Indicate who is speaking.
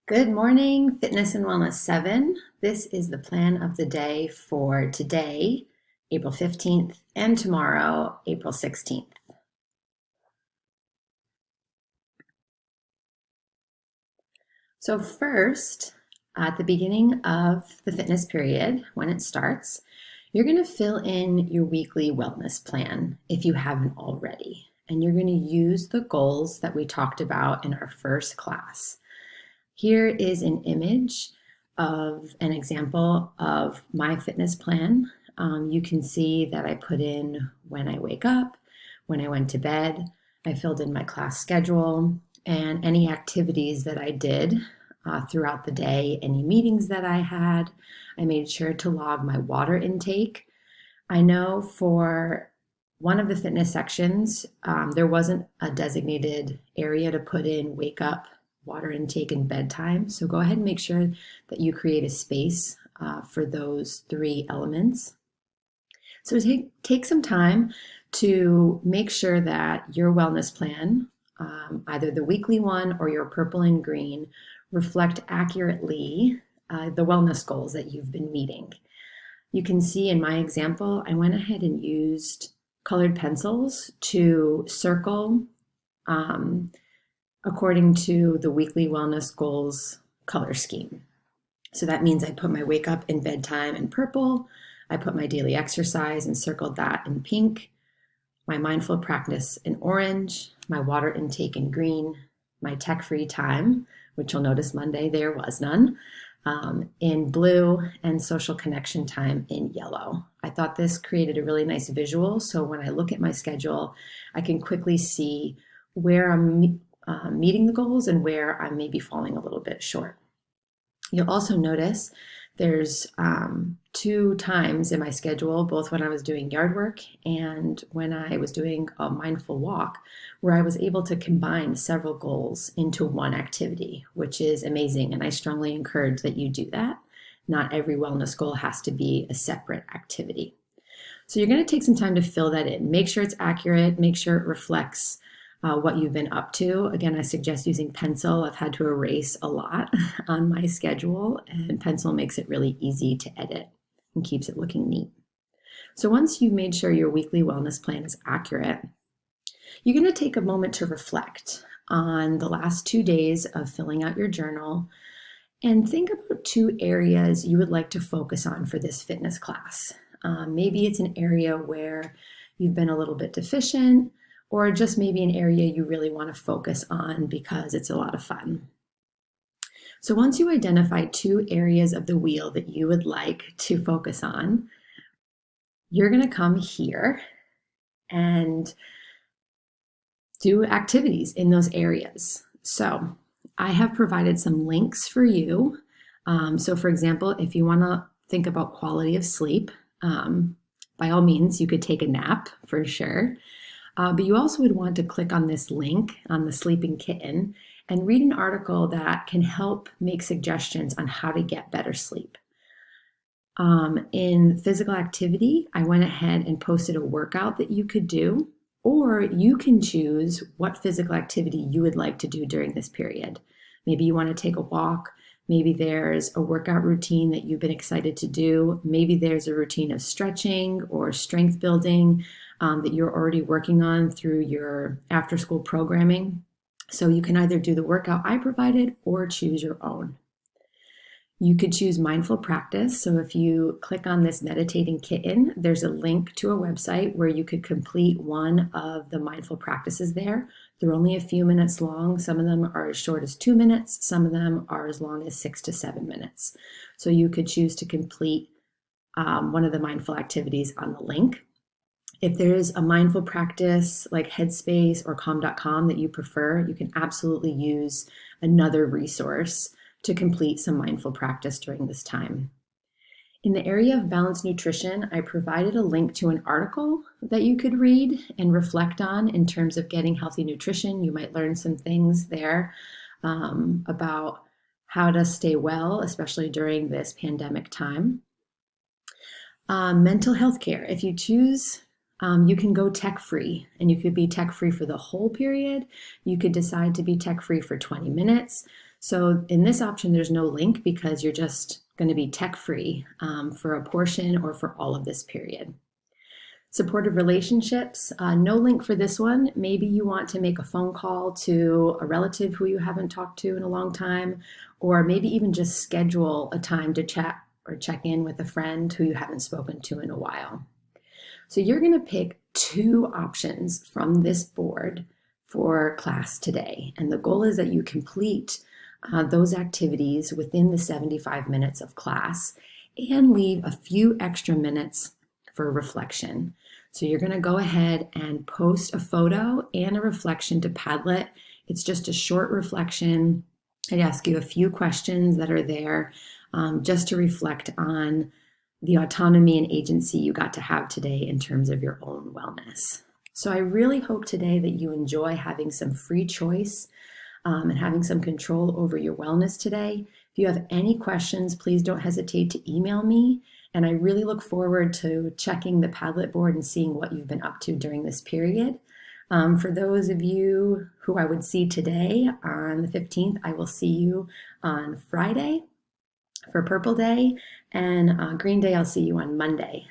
Speaker 1: Good morning, Fitness and Wellness 7. This is the plan of the day for today, April 15th, and tomorrow, April 16th. So first, at the beginning of the fitness period, when it starts, you're going to fill in your weekly wellness plan if you haven't already. And you're going to use the goals that we talked about in our first class. Here is an image of an example of my fitness plan. You can see that I put in when I wake up, when I went to bed, I filled in my class schedule, and any activities that I did throughout the day, any meetings that I had. I made sure to log my water intake. I know for one of the fitness sections, there wasn't a designated area to put in wake up, water intake, and bedtime. So go ahead and make sure that you create a space for those three elements. So take some time to make sure that your wellness plan, either the weekly one or your purple and green, reflect accurately the wellness goals that you've been meeting. You can see in my example, I went ahead and used colored pencils to circle according to the weekly wellness goals color scheme. So that means I put my wake up and bedtime in purple. I put my daily exercise and circled that in pink, my mindful practice in orange, my water intake in green, my tech-free time, which you'll notice Monday there was none, in blue, and social connection time in yellow. I thought this created a really nice visual, so when I look at my schedule, I can quickly see where I'm meeting the goals and where I may be falling a little bit short. You'll also notice there's 2 times in my schedule, both when I was doing yard work and when I was doing a mindful walk, where I was able to combine several goals into one activity, which is amazing. And I strongly encourage that you do that. Not every wellness goal has to be a separate activity. So you're going to take some time to fill that in. Make sure it's accurate. Make sure it reflects what you've been up to. Again, I suggest using pencil. I've had to erase a lot on my schedule, and pencil makes it really easy to edit and keeps it looking neat. So once you've made sure your weekly wellness plan is accurate, you're going to take a moment to reflect on the last 2 days of filling out your journal and think about 2 areas you would like to focus on for this fitness class. Maybe it's an area where you've been a little bit deficient, or just maybe an area you really want to focus on because it's a lot of fun. So once you identify 2 areas of the wheel that you would like to focus on, you're going to come here and do activities in those areas. So I have provided some links for you. So for example, if you want to think about quality of sleep, by all means, you could take a nap for sure. But you also would want to click on this link on the sleeping kitten and read an article that can help make suggestions on how to get better sleep. In physical activity, I went ahead and posted a workout that you could do, or you can choose what physical activity you would like to do during this period. Maybe you want to take a walk. Maybe there's a workout routine that you've been excited to do. Maybe there's a routine of stretching or strength building that you're already working on through your after-school programming. So you can either do the workout I provided or choose your own. You could choose mindful practice. So if you click on this meditating kitten, there's a link to a website where you could complete one of the mindful practices there. They're only a few minutes long. Some of them are as short as 2 minutes. Some of them are as long as 6 to 7 minutes. So you could choose to complete one of the mindful activities on the link. If there's a mindful practice like Headspace or Calm.com that you prefer, you can absolutely use another resource to complete some mindful practice during this time. In the area of balanced nutrition, I provided a link to an article that you could read and reflect on in terms of getting healthy nutrition. You might learn some things there about how to stay well, especially during this pandemic time. Mental health care. If you choose, you can go tech-free, and you could be tech-free for the whole period. You could decide to be tech-free for 20 minutes. So in this option, there's no link because you're just going to be tech-free for a portion or for all of this period. Supportive relationships, no link for this one. Maybe you want to make a phone call to a relative who you haven't talked to in a long time, or maybe even just schedule a time to chat or check in with a friend who you haven't spoken to in a while. So you're going to pick 2 options from this board for class today. And the goal is that you complete those activities within the 75 minutes of class and leave a few extra minutes for reflection. So you're going to go ahead and post a photo and a reflection to Padlet. It's just a short reflection. I'd ask you a few questions that are there just to reflect on the autonomy and agency you got to have today in terms of your own wellness. So I really hope today that you enjoy having some free choice and having some control over your wellness today. If you have any questions, please don't hesitate to email me. And I really look forward to checking the Padlet board and seeing what you've been up to during this period. For those of you who I would see today on the 15th, I will see you on Friday for Purple Day, and Green Day, I'll see you on Monday.